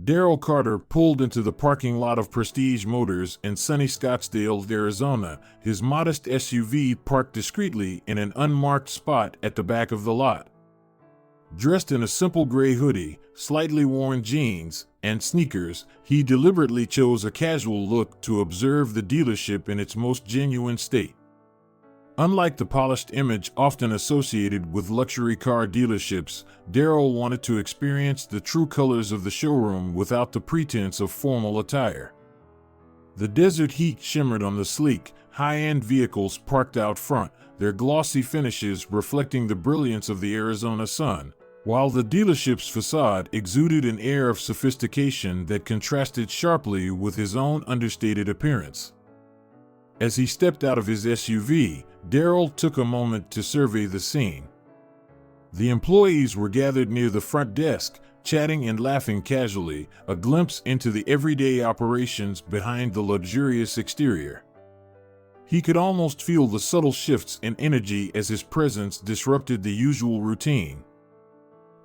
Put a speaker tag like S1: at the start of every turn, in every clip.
S1: Daryl Carter pulled into the parking lot of Prestige Motors in sunny Scottsdale, Arizona, his modest SUV parked discreetly in an unmarked spot at the back of the lot. Dressed in a simple gray hoodie, slightly worn jeans, and sneakers, he deliberately chose a casual look to observe the dealership in its most genuine state. Unlike the polished image often associated with luxury car dealerships, Daryl wanted to experience the true colors of the showroom without the pretense of formal attire. The desert heat shimmered on the sleek, high-end vehicles parked out front, their glossy finishes reflecting the brilliance of the Arizona sun, while the dealership's facade exuded an air of sophistication that contrasted sharply with his own understated appearance. As he stepped out of his SUV, Daryl took a moment to survey the scene. The employees were gathered near the front desk, chatting and laughing casually, a glimpse into the everyday operations behind the luxurious exterior. He could almost feel the subtle shifts in energy as his presence disrupted the usual routine.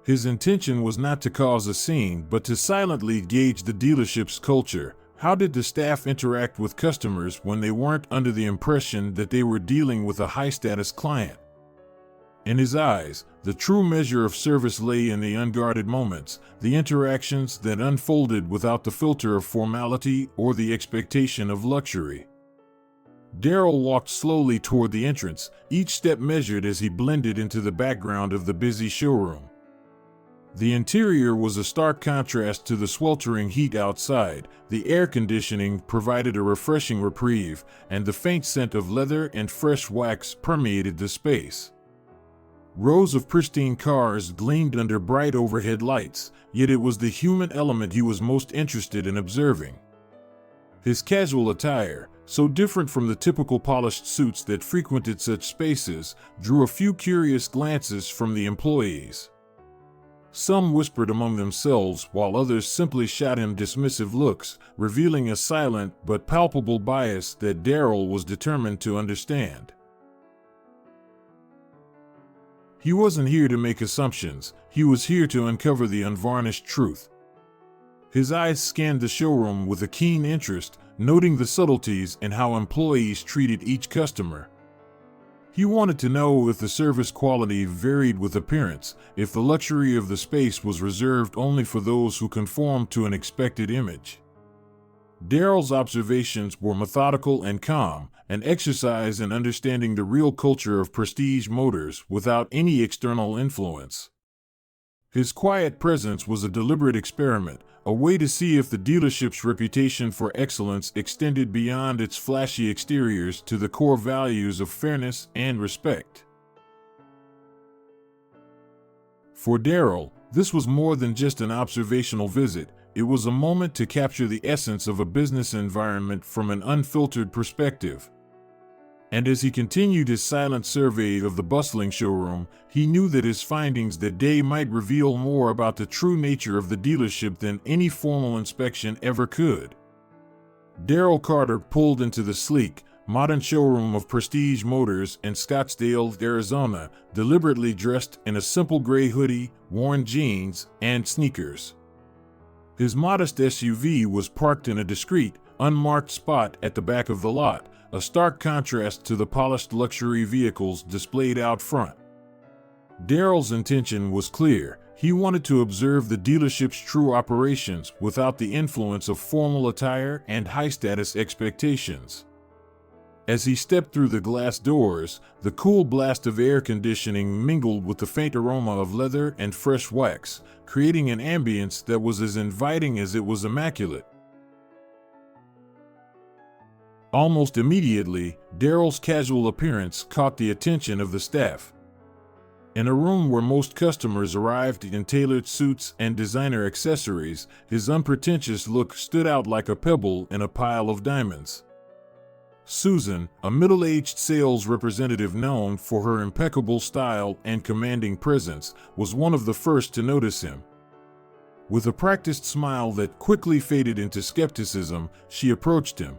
S1: His intention was not to cause a scene, but to silently gauge the dealership's culture. How did the staff interact with customers when they weren't under the impression that they were dealing with a high-status client? In his eyes, the true measure of service lay in the unguarded moments, the interactions that unfolded without the filter of formality or the expectation of luxury. Daryl walked slowly toward the entrance, each step measured as he blended into the background of the busy showroom. The interior was a stark contrast to the sweltering heat outside. The air conditioning provided a refreshing reprieve, and the faint scent of leather and fresh wax permeated the space. Rows of pristine cars gleamed under bright overhead lights, yet it was the human element he was most interested in observing. His casual attire, so different from the typical polished suits that frequented such spaces, drew a few curious glances from the employees. Some whispered among themselves while others simply shot him dismissive looks, revealing a silent but palpable bias that Daryl was determined to understand. He wasn't here to make assumptions, he was here to uncover the unvarnished truth. His eyes scanned the showroom with a keen interest, noting the subtleties in how employees treated each customer. He wanted to know if the service quality varied with appearance, if the luxury of the space was reserved only for those who conformed to an expected image. Daryl's observations were methodical and calm, an exercise in understanding the real culture of Prestige Motors without any external influence. His quiet presence was a deliberate experiment, a way to see if the dealership's reputation for excellence extended beyond its flashy exteriors to the core values of fairness and respect. For Daryl, this was more than just an observational visit. It was a moment to capture the essence of a business environment from an unfiltered perspective. And as he continued his silent survey of the bustling showroom, he knew that his findings that day might reveal more about the true nature of the dealership than any formal inspection ever could. Daryl Carter pulled into the sleek, modern showroom of Prestige Motors in Scottsdale, Arizona, deliberately dressed in a simple gray hoodie, worn jeans, and sneakers. His modest SUV was parked in a discreet, unmarked spot at the back of the lot, a stark contrast to the polished luxury vehicles displayed out front. Daryl's intention was clear. He wanted to observe the dealership's true operations without the influence of formal attire and high-status expectations. As he stepped through the glass doors, the cool blast of air conditioning mingled with the faint aroma of leather and fresh wax, creating an ambience that was as inviting as it was immaculate. Almost immediately, Daryl's casual appearance caught the attention of the staff. In a room where most customers arrived in tailored suits and designer accessories, his unpretentious look stood out like a pebble in a pile of diamonds. Susan, a middle-aged sales representative known for her impeccable style and commanding presence, was one of the first to notice him. With a practiced smile that quickly faded into skepticism, she approached him.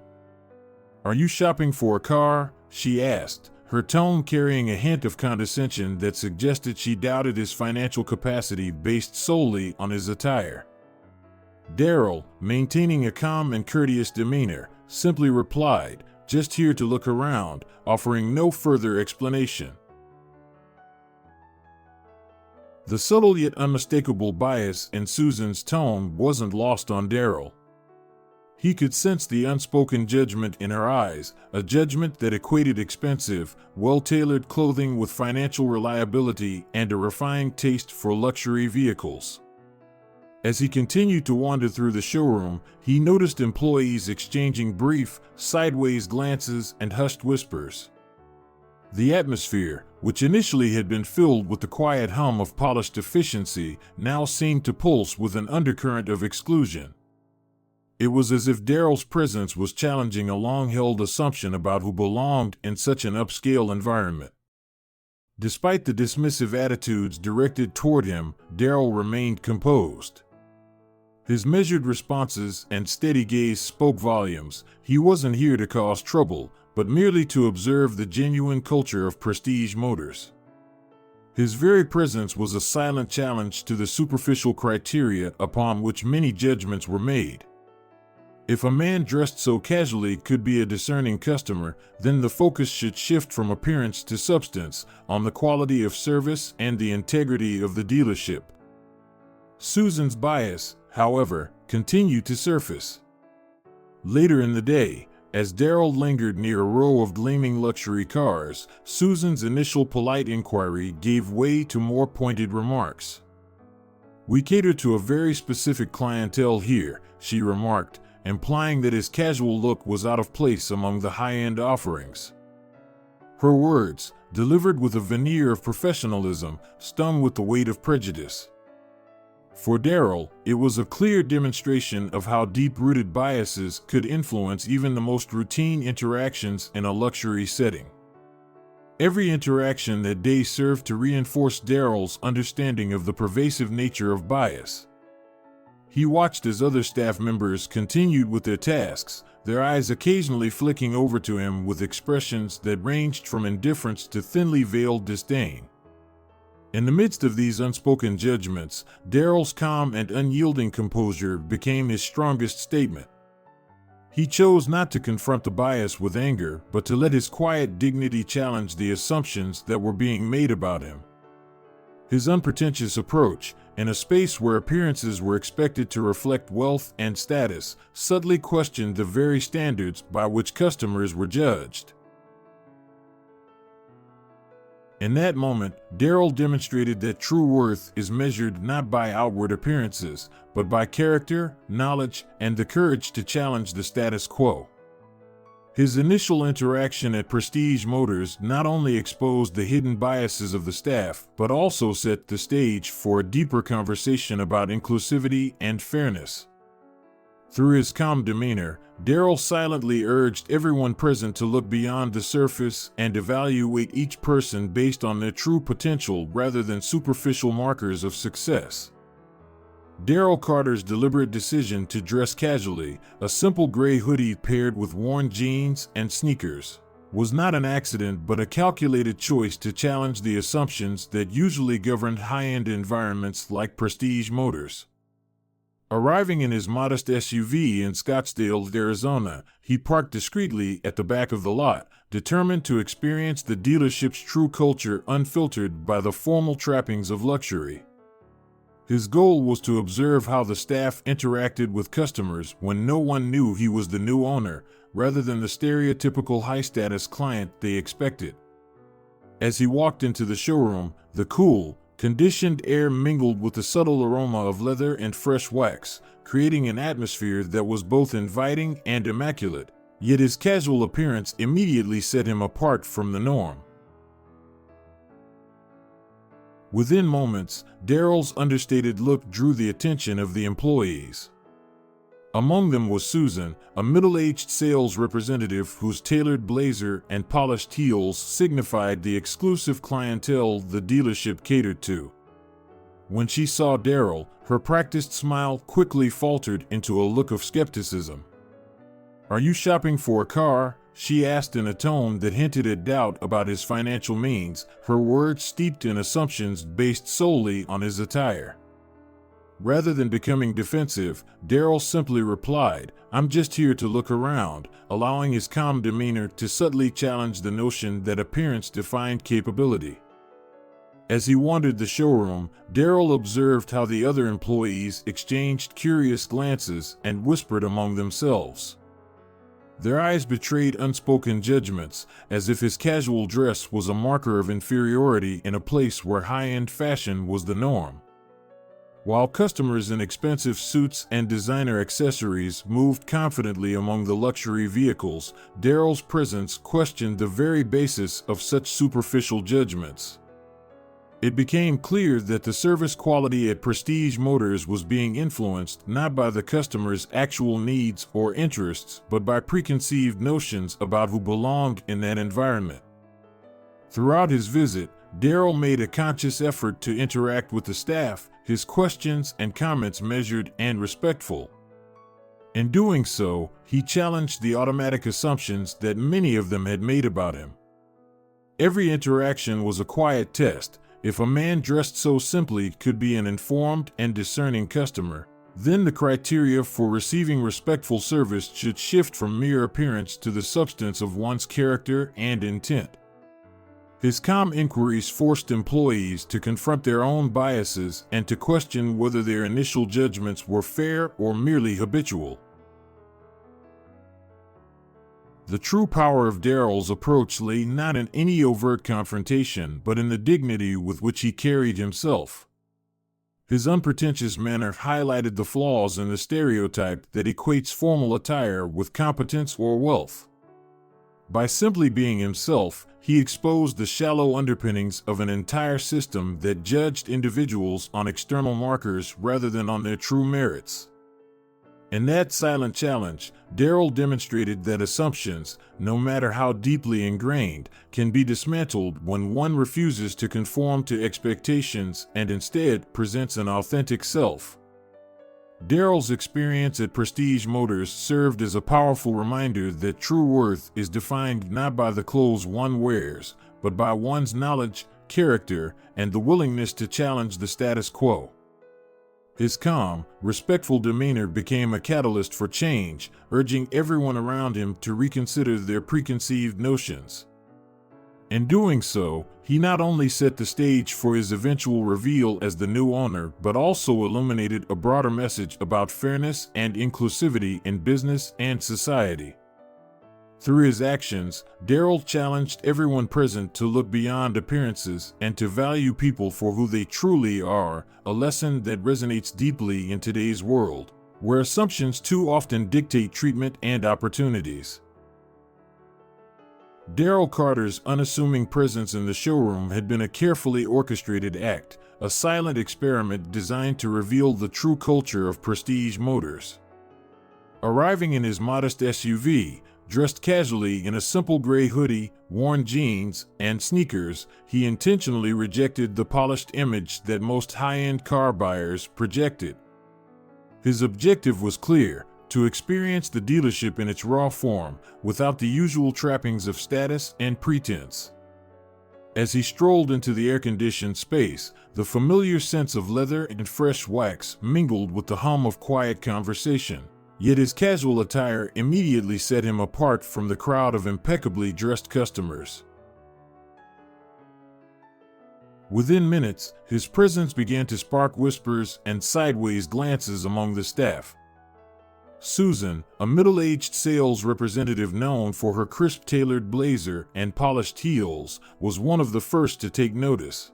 S1: "Are you shopping for a car?" she asked, her tone carrying a hint of condescension that suggested she doubted his financial capacity based solely on his attire. Darrell, maintaining a calm and courteous demeanor, simply replied, "Just here to look around," offering no further explanation. The subtle yet unmistakable bias in Susan's tone wasn't lost on Darrell. He could sense the unspoken judgment in her eyes, a judgment that equated expensive, well-tailored clothing with financial reliability and a refined taste for luxury vehicles. As he continued to wander through the showroom, he noticed employees exchanging brief, sideways glances and hushed whispers. The atmosphere, which initially had been filled with the quiet hum of polished efficiency, now seemed to pulse with an undercurrent of exclusion. It was as if Darrell's presence was challenging a long-held assumption about who belonged in such an upscale environment. Despite the dismissive attitudes directed toward him, Darrell remained composed. His measured responses and steady gaze spoke volumes. He wasn't here to cause trouble, but merely to observe the genuine culture of Prestige Motors. His very presence was a silent challenge to the superficial criteria upon which many judgments were made. If a man dressed so casually could be a discerning customer, then the focus should shift from appearance to substance, on the quality of service and the integrity of the dealership. Susan's bias, however, continued to surface. Later in the day, as Darrell lingered near a row of gleaming luxury cars, Susan's initial polite inquiry gave way to more pointed remarks. "We cater to a very specific clientele here," she remarked, implying that his casual look was out of place among the high-end offerings. Her words, delivered with a veneer of professionalism, stung with the weight of prejudice. For Darrell, it was a clear demonstration of how deep-rooted biases could influence even the most routine interactions in a luxury setting. Every interaction that day served to reinforce Darrell's understanding of the pervasive nature of bias. He watched as other staff members continued with their tasks, their eyes occasionally flicking over to him with expressions that ranged from indifference to thinly veiled disdain. In the midst of these unspoken judgments, Darrell's calm and unyielding composure became his strongest statement. He chose not to confront the bias with anger, but to let his quiet dignity challenge the assumptions that were being made about him. His unpretentious approach, in a space where appearances were expected to reflect wealth and status, subtly questioned the very standards by which customers were judged. In that moment, Darrell demonstrated that true worth is measured not by outward appearances, but by character, knowledge, and the courage to challenge the status quo. His initial interaction at Prestige Motors not only exposed the hidden biases of the staff, but also set the stage for a deeper conversation about inclusivity and fairness. Through his calm demeanor, Darrell silently urged everyone present to look beyond the surface and evaluate each person based on their true potential rather than superficial markers of success. Darrell Carter's deliberate decision to dress casually, a simple gray hoodie paired with worn jeans and sneakers, was not an accident but a calculated choice to challenge the assumptions that usually governed high-end environments like Prestige Motors. Arriving in his modest SUV in Scottsdale, Arizona, he parked discreetly at the back of the lot, determined to experience the dealership's true culture unfiltered by the formal trappings of luxury. His goal was to observe how the staff interacted with customers when no one knew he was the new owner, rather than the stereotypical high-status client they expected. As he walked into the showroom, the cool, conditioned air mingled with the subtle aroma of leather and fresh wax, creating an atmosphere that was both inviting and immaculate, yet his casual appearance immediately set him apart from the norm. Within moments, Darrell's understated look drew the attention of the employees. Among them was Susan, a middle-aged sales representative whose tailored blazer and polished heels signified the exclusive clientele the dealership catered to. When she saw Darrell, her practiced smile quickly faltered into a look of skepticism. "Are you shopping for a car?" she asked in a tone that hinted at doubt about his financial means, her words steeped in assumptions based solely on his attire. Rather than becoming defensive, Darrell simply replied, "I'm just here to look around," allowing his calm demeanor to subtly challenge the notion that appearance defined capability. As he wandered the showroom, Darrell observed how the other employees exchanged curious glances and whispered among themselves. Their eyes betrayed unspoken judgments, as if his casual dress was a marker of inferiority in a place where high-end fashion was the norm. While customers in expensive suits and designer accessories moved confidently among the luxury vehicles, Darrell's presence questioned the very basis of such superficial judgments. It became clear that the service quality at Prestige Motors was being influenced not by the customer's actual needs or interests, but by preconceived notions about who belonged in that environment. Throughout his visit, Darrell made a conscious effort to interact with the staff, his questions and comments measured and respectful. In doing so, he challenged the automatic assumptions that many of them had made about him. Every interaction was a quiet test. If a man dressed so simply could be an informed and discerning customer, then the criteria for receiving respectful service should shift from mere appearance to the substance of one's character and intent. His calm inquiries forced employees to confront their own biases and to question whether their initial judgments were fair or merely habitual. The true power of Darrell's approach lay not in any overt confrontation, but in the dignity with which he carried himself. His unpretentious manner highlighted the flaws in the stereotype that equates formal attire with competence or wealth. By simply being himself, he exposed the shallow underpinnings of an entire system that judged individuals on external markers rather than on their true merits. In that silent challenge, Darrell demonstrated that assumptions, no matter how deeply ingrained, can be dismantled when one refuses to conform to expectations and instead presents an authentic self. Darrell's experience at Prestige Motors served as a powerful reminder that true worth is defined not by the clothes one wears, but by one's knowledge, character, and the willingness to challenge the status quo. His calm, respectful demeanor became a catalyst for change, urging everyone around him to reconsider their preconceived notions. In doing so, he not only set the stage for his eventual reveal as the new owner, but also illuminated a broader message about fairness and inclusivity in business and society. Through his actions, Darrell challenged everyone present to look beyond appearances and to value people for who they truly are, a lesson that resonates deeply in today's world, where assumptions too often dictate treatment and opportunities. Darrell Carter's unassuming presence in the showroom had been a carefully orchestrated act, a silent experiment designed to reveal the true culture of Prestige Motors. Arriving in his modest SUV, dressed casually in a simple gray hoodie, worn jeans, and sneakers, he intentionally rejected the polished image that most high-end car buyers projected. His objective was clear: to experience the dealership in its raw form, without the usual trappings of status and pretense. As he strolled into the air-conditioned space, the familiar sense of leather and fresh wax mingled with the hum of quiet conversation. Yet his casual attire immediately set him apart from the crowd of impeccably dressed customers. Within minutes, his presence began to spark whispers and sideways glances among the staff. Susan, a middle-aged sales representative known for her crisp-tailored blazer and polished heels, was one of the first to take notice.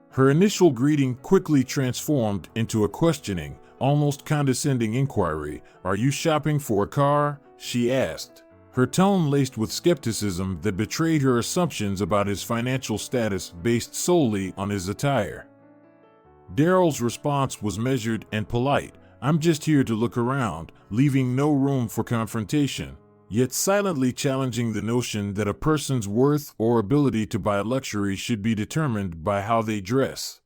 S1: Her initial greeting quickly transformed into a questioning, almost condescending inquiry. "Are you shopping for a car?" she asked, her tone laced with skepticism that betrayed her assumptions about his financial status based solely on his attire. Darrell's response was measured and polite. "I'm just here to look around," leaving no room for confrontation, yet silently challenging the notion that a person's worth or ability to buy luxury should be determined by how they dress.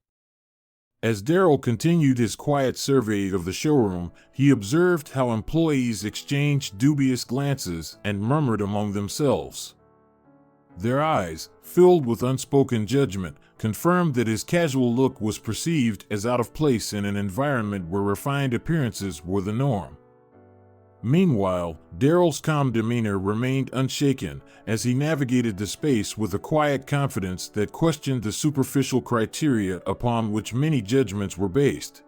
S1: As Darrell continued his quiet survey of the showroom, he observed how employees exchanged dubious glances and murmured among themselves. Their eyes, filled with unspoken judgment, confirmed that his casual look was perceived as out of place in an environment where refined appearances were the norm. Meanwhile, Daryl's calm demeanor remained unshaken as he navigated the space with a quiet confidence that questioned the superficial criteria upon which many judgments were based.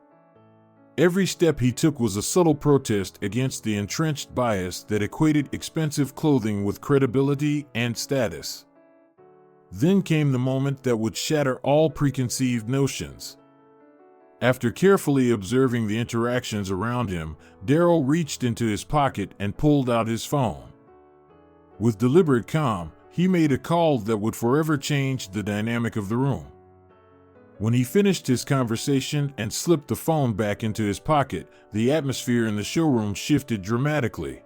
S1: Every step he took was a subtle protest against the entrenched bias that equated expensive clothing with credibility and status. Then came the moment that would shatter all preconceived notions. After carefully observing the interactions around him, Daryl reached into his pocket and pulled out his phone. With deliberate calm, he made a call that would forever change the dynamic of the room. When he finished his conversation and slipped the phone back into his pocket, the atmosphere in the showroom shifted dramatically.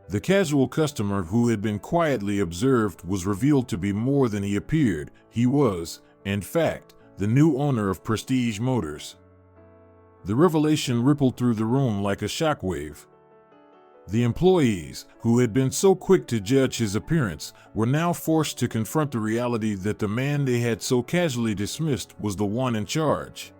S1: The casual customer who had been quietly observed was revealed to be more than he appeared. He was, in fact, the new owner of Prestige Motors. The revelation rippled through the room like a shockwave. The employees, who had been so quick to judge his appearance, were now forced to confront the reality that the man they had so casually dismissed was the one in charge.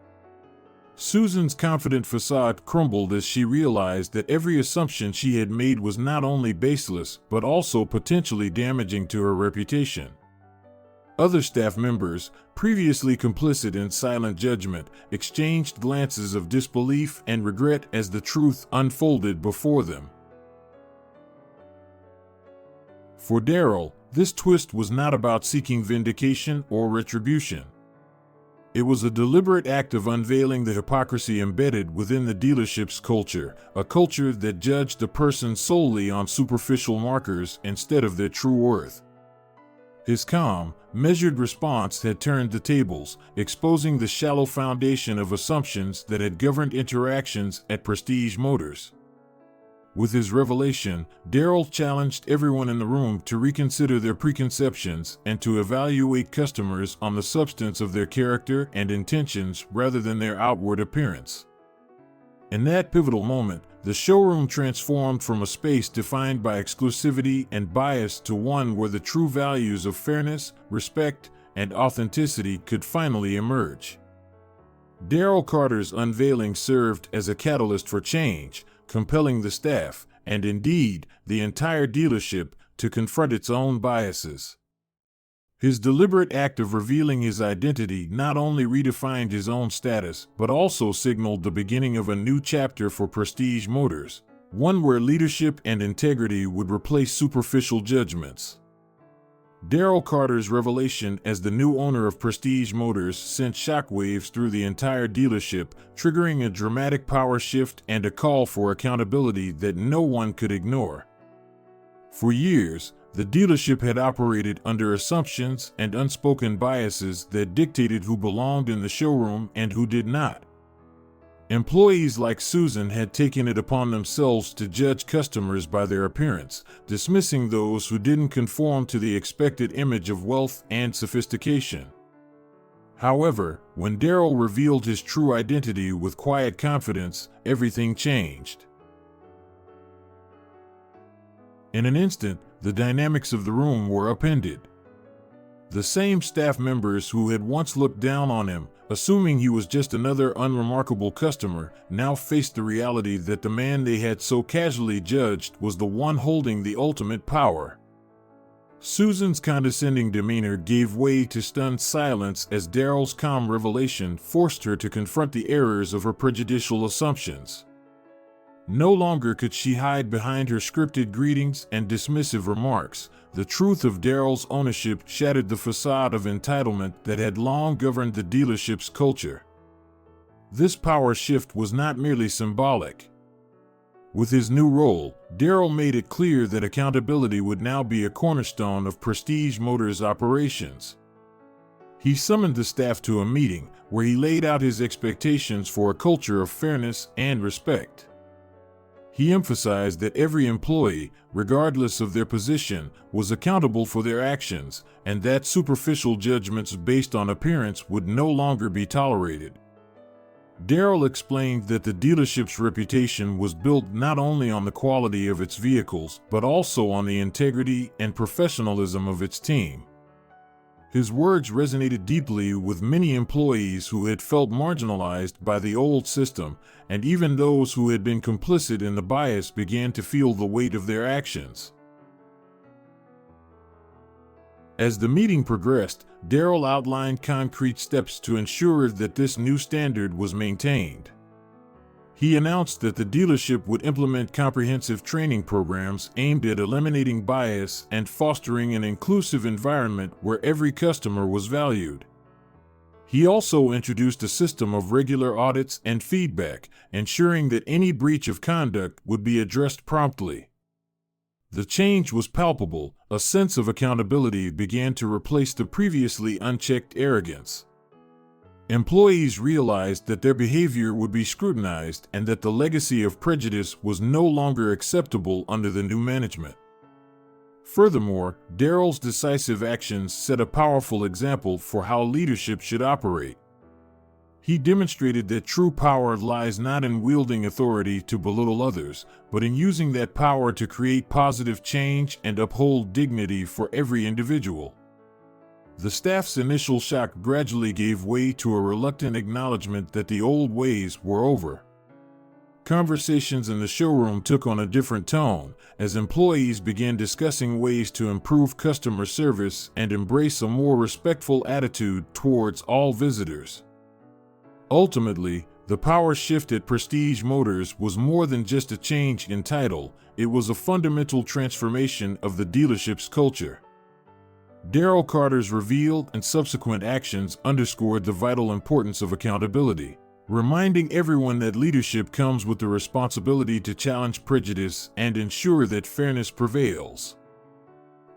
S1: Susan's confident facade crumbled as she realized that every assumption she had made was not only baseless but also potentially damaging to her reputation. Other staff members, previously complicit in silent judgment, exchanged glances of disbelief and regret as the truth unfolded before them. For Daryl, this twist was not about seeking vindication or retribution. It was a deliberate act of unveiling the hypocrisy embedded within the dealership's culture, a culture that judged a person solely on superficial markers instead of their true worth. His calm, measured response had turned the tables, exposing the shallow foundation of assumptions that had governed interactions at Prestige Motors. With his revelation, Daryl challenged everyone in the room to reconsider their preconceptions and to evaluate customers on the substance of their character and intentions rather than their outward appearance. In that pivotal moment, the showroom transformed from a space defined by exclusivity and bias to one where the true values of fairness, respect, and authenticity could finally emerge. Daryl Carter's unveiling served as a catalyst for change, compelling the staff, and indeed, the entire dealership, to confront its own biases. His deliberate act of revealing his identity not only redefined his own status, but also signaled the beginning of a new chapter for Prestige Motors, one where leadership and integrity would replace superficial judgments. Daryl Carter's revelation as the new owner of Prestige Motors sent shockwaves through the entire dealership, triggering a dramatic power shift and a call for accountability that no one could ignore. For years, the dealership had operated under assumptions and unspoken biases that dictated who belonged in the showroom and who did not. Employees like Susan had taken it upon themselves to judge customers by their appearance, dismissing those who didn't conform to the expected image of wealth and sophistication. However, when Daryl revealed his true identity with quiet confidence, everything changed. In an instant, the dynamics of the room were upended. The same staff members who had once looked down on him, assuming he was just another unremarkable customer, now faced the reality that the man they had so casually judged was the one holding the ultimate power. Susan's condescending demeanor gave way to stunned silence as Daryl's calm revelation forced her to confront the errors of her prejudicial assumptions. No longer could she hide behind her scripted greetings and dismissive remarks. The truth of Daryl's ownership shattered the facade of entitlement that had long governed the dealership's culture. This power shift was not merely symbolic. With his new role, Daryl made it clear that accountability would now be a cornerstone of Prestige Motors' operations. He summoned the staff to a meeting where he laid out his expectations for a culture of fairness and respect. He emphasized that every employee, regardless of their position, was accountable for their actions, and that superficial judgments based on appearance would no longer be tolerated. Daryl explained that the dealership's reputation was built not only on the quality of its vehicles, but also on the integrity and professionalism of its team. His words resonated deeply with many employees who had felt marginalized by the old system, and even those who had been complicit in the bias began to feel the weight of their actions. As the meeting progressed, Darrell outlined concrete steps to ensure that this new standard was maintained. He announced that the dealership would implement comprehensive training programs aimed at eliminating bias and fostering an inclusive environment where every customer was valued. He also introduced a system of regular audits and feedback, ensuring that any breach of conduct would be addressed promptly. The change was palpable. A sense of accountability began to replace the previously unchecked arrogance. Employees realized that their behavior would be scrutinized and that the legacy of prejudice was no longer acceptable under the new management. Furthermore, Darrell's decisive actions set a powerful example for how leadership should operate. He demonstrated that true power lies not in wielding authority to belittle others, but in using that power to create positive change and uphold dignity for every individual. The staff's initial shock gradually gave way to a reluctant acknowledgement that the old ways were over. Conversations in the showroom took on a different tone, as employees began discussing ways to improve customer service and embrace a more respectful attitude towards all visitors. Ultimately, the power shift at Prestige Motors was more than just a change in title, it was a fundamental transformation of the dealership's culture. Darrell Carter's revealed and subsequent actions underscored the vital importance of accountability, reminding everyone that leadership comes with the responsibility to challenge prejudice and ensure that fairness prevails.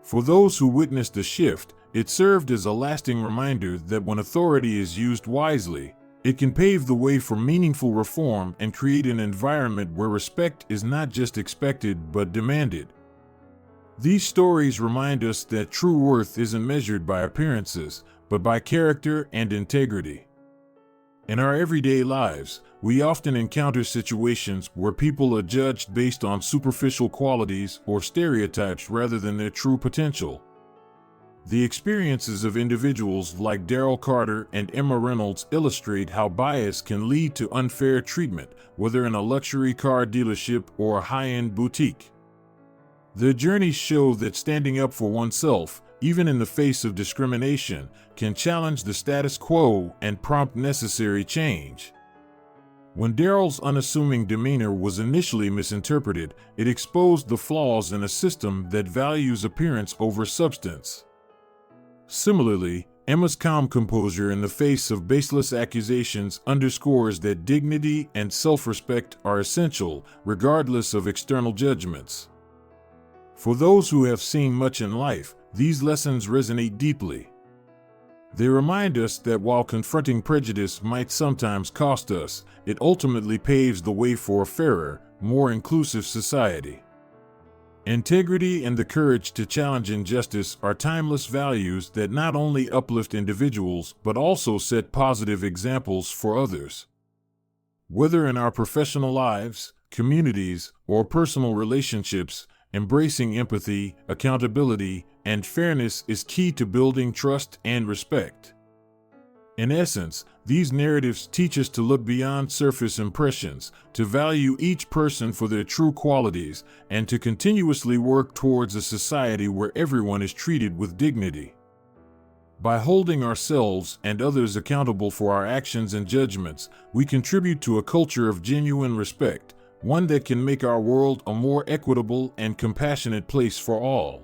S1: For those who witnessed the shift, it served as a lasting reminder that when authority is used wisely, it can pave the way for meaningful reform and create an environment where respect is not just expected but demanded. These stories remind us that true worth isn't measured by appearances, but by character and integrity. In our everyday lives, we often encounter situations where people are judged based on superficial qualities or stereotypes rather than their true potential. The experiences of individuals like Darrell Carter and Emma Reynolds illustrate how bias can lead to unfair treatment, whether in a luxury car dealership or a high-end boutique. Their journeys show that standing up for oneself, even in the face of discrimination, can challenge the status quo and prompt necessary change. When Darrell's unassuming demeanor was initially misinterpreted, it exposed the flaws in a system that values appearance over substance. Similarly, Emma's calm composure in the face of baseless accusations underscores that dignity and self-respect are essential, regardless of external judgments. For those who have seen much in life, these lessons resonate deeply. They remind us that while confronting prejudice might sometimes cost us, it ultimately paves the way for a fairer, more inclusive society. Integrity and the courage to challenge injustice are timeless values that not only uplift individuals but also set positive examples for others. Whether in our professional lives, communities, or personal relationships, embracing empathy, accountability, and fairness is key to building trust and respect. In essence, these narratives teach us to look beyond surface impressions, to value each person for their true qualities, and to continuously work towards a society where everyone is treated with dignity. By holding ourselves and others accountable for our actions and judgments, we contribute to a culture of genuine respect, one that can make our world a more equitable and compassionate place for all.